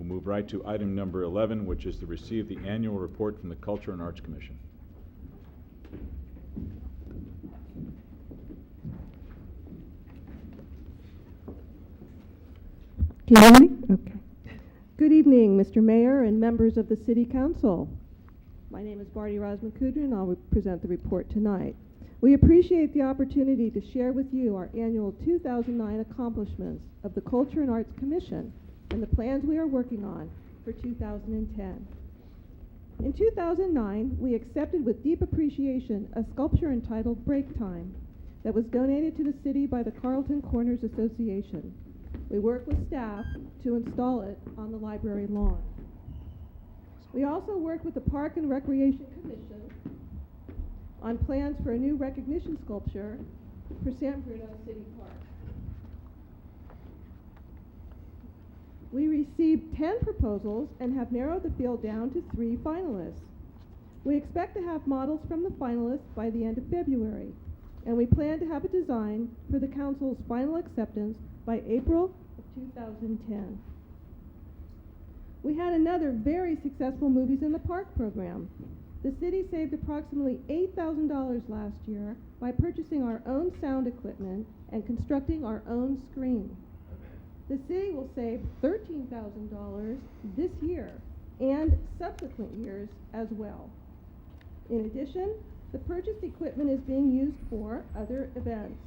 We'll move right to item number 11, which is to receive the annual report from the Culture and Arts Commission. Can you hear me? Okay. Good evening, Mr. Mayor and members of the City Council. My name is Barty Rosmakudra, and I'll present the report tonight. We appreciate the opportunity to share with you our annual 2009 accomplishments of the Culture and Arts Commission and the plans we are working on for 2010. In 2009, we accepted with deep appreciation a sculpture entitled Break Time that was donated to the city by the Carlton Corners Association. We worked with staff to install it on the library lawn. We also worked with the Park and Recreation Commission on plans for a new recognition sculpture for San Bruno City Park. We received 10 proposals and have narrowed the field down to 3 finalists. We expect to have models from the finalists by the end of February, and we plan to have a design for the council's final acceptance by April of 2010. We had another very successful Movies in the Park program. The city saved approximately $8,000 last year by purchasing our own sound equipment and constructing our own screen. The city will save $13,000 this year and subsequent years as well. In addition, the purchased equipment is being used for other events.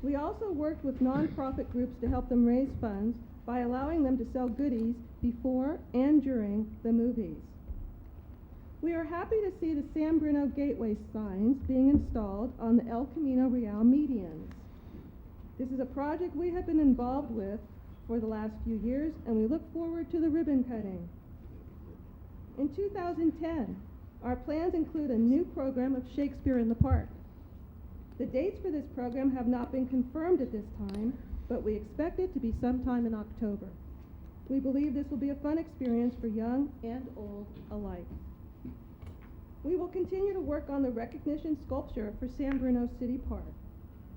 We also worked with nonprofit groups to help them raise funds by allowing them to sell goodies before and during the movies. We are happy to see the San Bruno Gateway signs being installed on the El Camino Real medians. This is a project we have been involved with for the last few years, and we look forward to the ribbon cutting. In 2010, our plans include a new program of Shakespeare in the Park. The dates for this program have not been confirmed at this time, but we expect it to be sometime in October. We believe this will be a fun experience for young and old alike. We will continue to work on the recognition sculpture for San Bruno City Park.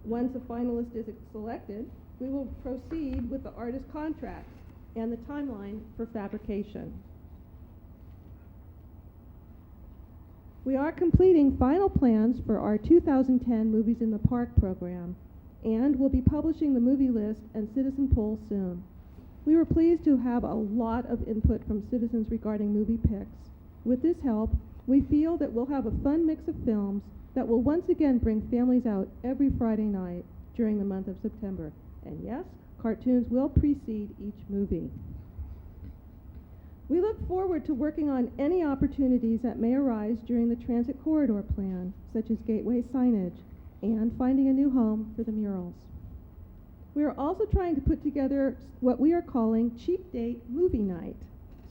Once a finalist is selected, we will proceed with the artist contracts and the timeline for fabrication. We are completing final plans for our 2010 Movies in the Park program, and will be publishing the movie list and citizen poll soon. We were pleased to have a lot of input from citizens regarding movie picks. With this help, we feel that we'll have a fun mix of films that will once again bring families out every Friday night during the month of September. And yes, cartoons will precede each movie. We look forward to working on any opportunities that may arise during the transit corridor plan, such as gateway signage and finding a new home for the murals. We are also trying to put together what we are calling Cheap Date Movie Night,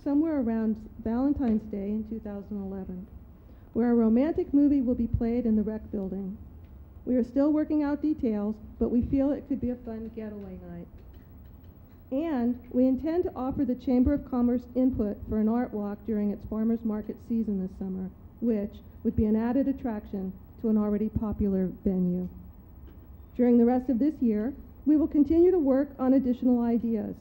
somewhere around Valentine's Day in 2011, where a romantic movie will be played in the rec building. We are still working out details, but we feel it could be a fun getaway night. And we intend to offer the Chamber of Commerce input for an art walk during its farmers market season this summer, which would be an added attraction to an already popular venue. During the rest of this year, we will continue to work on additional ideas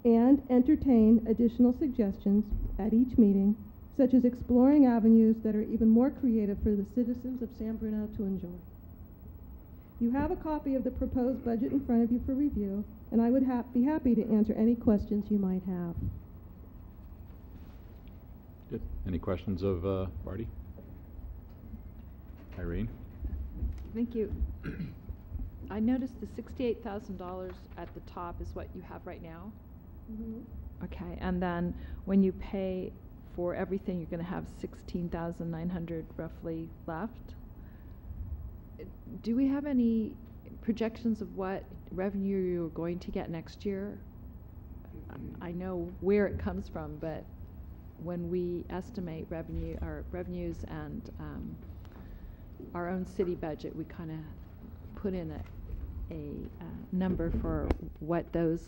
and entertain additional suggestions at each meeting, such as exploring avenues that are even more creative for the citizens of San Bruno to enjoy. You have a copy of the proposed budget in front of you for review, and I would be happy to answer any questions you might have. Good. Any questions of Barty? Irene? Thank you. I noticed the $68,000 at the top is what you have right now. Mm-hmm. Okay, and then when you pay for everything, you're going to have $16,900 roughly left. Do we have any projections of what revenue you're going to get next year? I know where it comes from, but when we estimate revenue, our revenues and our own city budget, we kind of put in a number for what those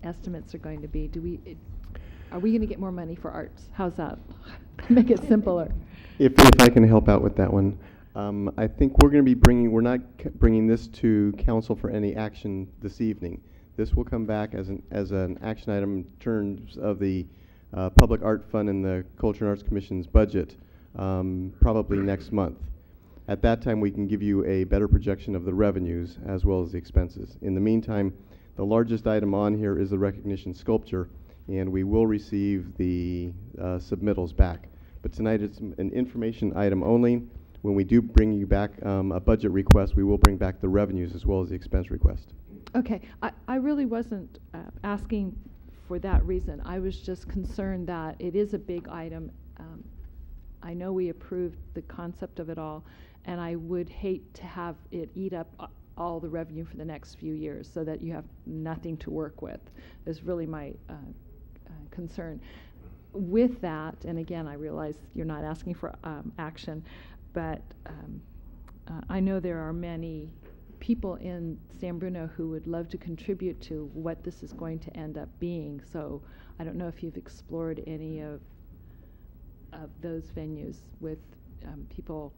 estimates are going to be. Are we going to get more money for arts? How's that? Make it simpler. If I can help out with that one. I think we're going to be we're not bringing this to council for any action this evening. This will come back as an action item in terms of the Public Art Fund and the Culture and Arts Commission's budget, probably next month. At that time, we can give you a better projection of the revenues as well as the expenses. In the meantime, the largest item on here is the recognition sculpture, and we will receive the submittals back. But tonight it's an information item only. When we do bring you back a budget request, we will bring back the revenues as well as the expense request. Okay, I really wasn't asking for that reason. I was just concerned that it is a big item. I know we approved the concept of it all, and I would hate to have it eat up all the revenue for the next few years so that you have nothing to work with, is really my concern. With that, and again, I realize you're not asking for action, but I know there are many people in San Bruno who would love to contribute to what this is going to end up being. So I don't know if you've explored any of those venues with people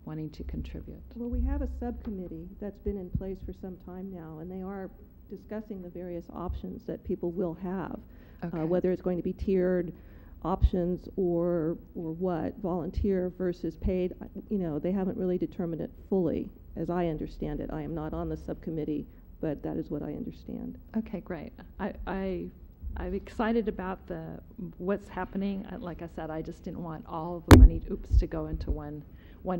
wanting to contribute. Well, we have a subcommittee that's been in place for some time now, and they are discussing the various options that people will have, Okay. Whether it's going to be tiered options or what, volunteer versus paid. They haven't really determined it fully, as I understand it. I am not on the subcommittee, but that is what I understand. Okay, great. I'm excited about what's happening. Like I said, I just didn't want all of the money, to go into one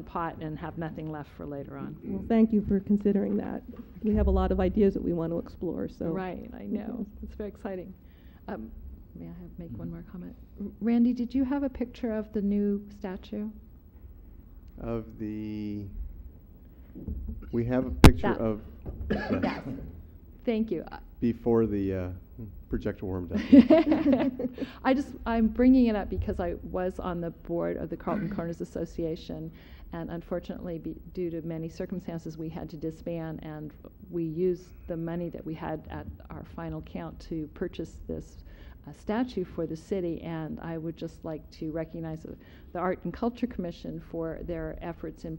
pot and have nothing left for later on. Well, thank you for considering that. We have a lot of ideas that we want to explore. So Right, I know. It's very exciting. May I make one more comment? Randy, did you have a picture of the new statue? We have a picture That- of Yes. Thank you. before the projector warmed up. I'm bringing it up because I was on the board of the Carlton Corners Association, and unfortunately, due to many circumstances, we had to disband, and we used the money that we had at our final count to purchase this statue for the city, and I would just like to recognize the Art and Culture Commission for their efforts in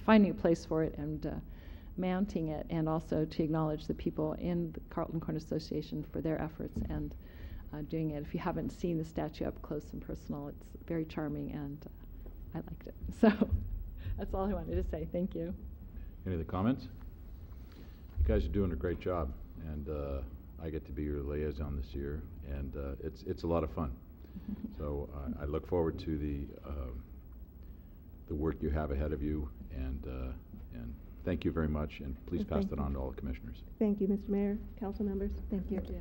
finding a place for it and mounting it, and also to acknowledge the people in the Carlton Corners Association for their efforts and doing it. If you haven't seen the statue up close and personal, it's very charming, and I liked it. So that's all I wanted to say. Thank you. Any other comments? You guys are doing a great job, and I get to be your liaison this year, and it's a lot of fun. So I look forward to the work you have ahead of you, and thank you very much, and please pass Thank that you. on to all the commissioners. Thank you, Mr. Mayor, council members. Thank you. Thank you.